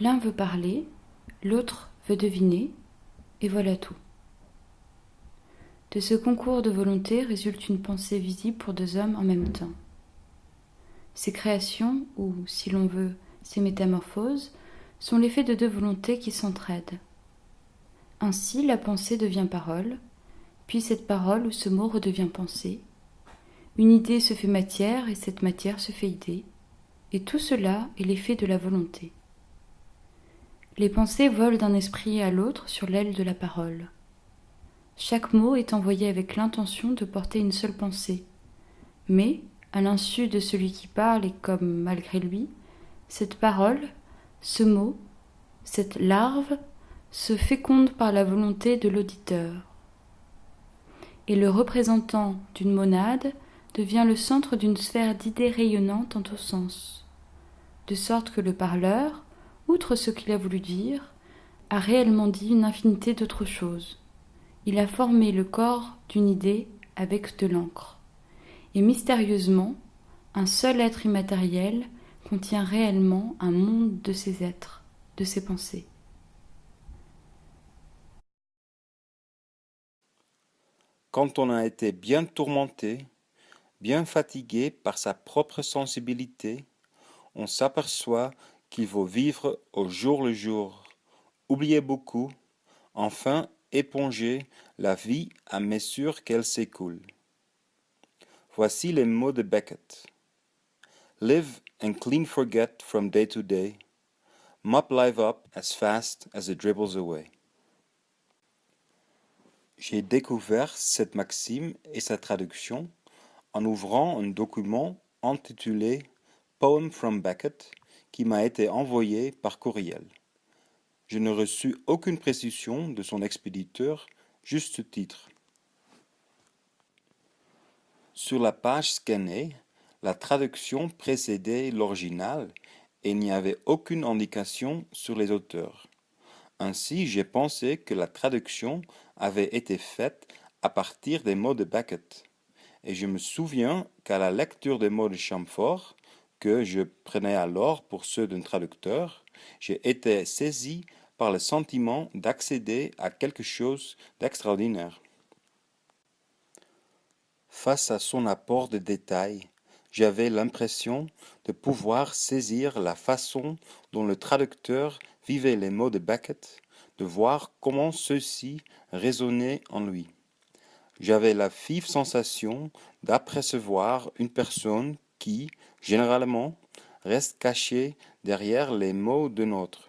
L'un veut parler, l'autre veut deviner, et voilà tout. De ce concours de volonté résulte une pensée visible pour deux hommes en même temps. Ces créations, ou, si l'on veut, ces métamorphoses, sont l'effet de deux volontés qui s'entraident. Ainsi, la pensée devient parole, puis cette parole ou ce mot redevient pensée. Une idée se fait matière et cette matière se fait idée, et tout cela est l'effet de la volonté. Les pensées volent d'un esprit à l'autre sur l'aile de la parole. Chaque mot est envoyé avec l'intention de porter une seule pensée, mais, à l'insu de celui qui parle et comme malgré lui, cette parole, ce mot, cette larve, se féconde par la volonté de l'auditeur. Et le représentant d'une monade devient le centre d'une sphère d'idées rayonnantes en tous sens, de sorte que le parleur, outre ce qu'il a voulu dire, a réellement dit une infinité d'autres choses. Il a formé le corps d'une idée avec de l'encre. Et mystérieusement, un seul être immatériel contient réellement un monde de ces êtres, de ces pensées. Quand on a été bien tourmenté, bien fatigué par sa propre sensibilité, on s'aperçoit qu'il faut vivre au jour le jour, oublier beaucoup, enfin éponger la vie à mesure qu'elle s'écoule. Voici les mots de Beckett. Live and clean forget from day to day. Mop life up as fast as it dribbles away. J'ai découvert cette maxime et sa traduction en ouvrant un document intitulé Poem from Beckett qui m'a été envoyé par courriel. Je n'ai reçu aucune précision de son expéditeur, juste ce titre. Sur la page scannée, la traduction précédait l'original et il n'y avait aucune indication sur les auteurs. Ainsi, j'ai pensé que la traduction avait été faite à partir des mots de Beckett. Et je me souviens qu'à la lecture des mots de Chamfort, que je prenais alors pour ceux d'un traducteur, j'ai été saisi par le sentiment d'accéder à quelque chose d'extraordinaire. Face à son apport de détails, j'avais l'impression de pouvoir saisir la façon dont le traducteur vivait les mots de Beckett, de voir comment ceux-ci résonnaient en lui. J'avais la vive sensation d'apercevoir une personne qui, généralement, reste cachée derrière les mots d'un autre.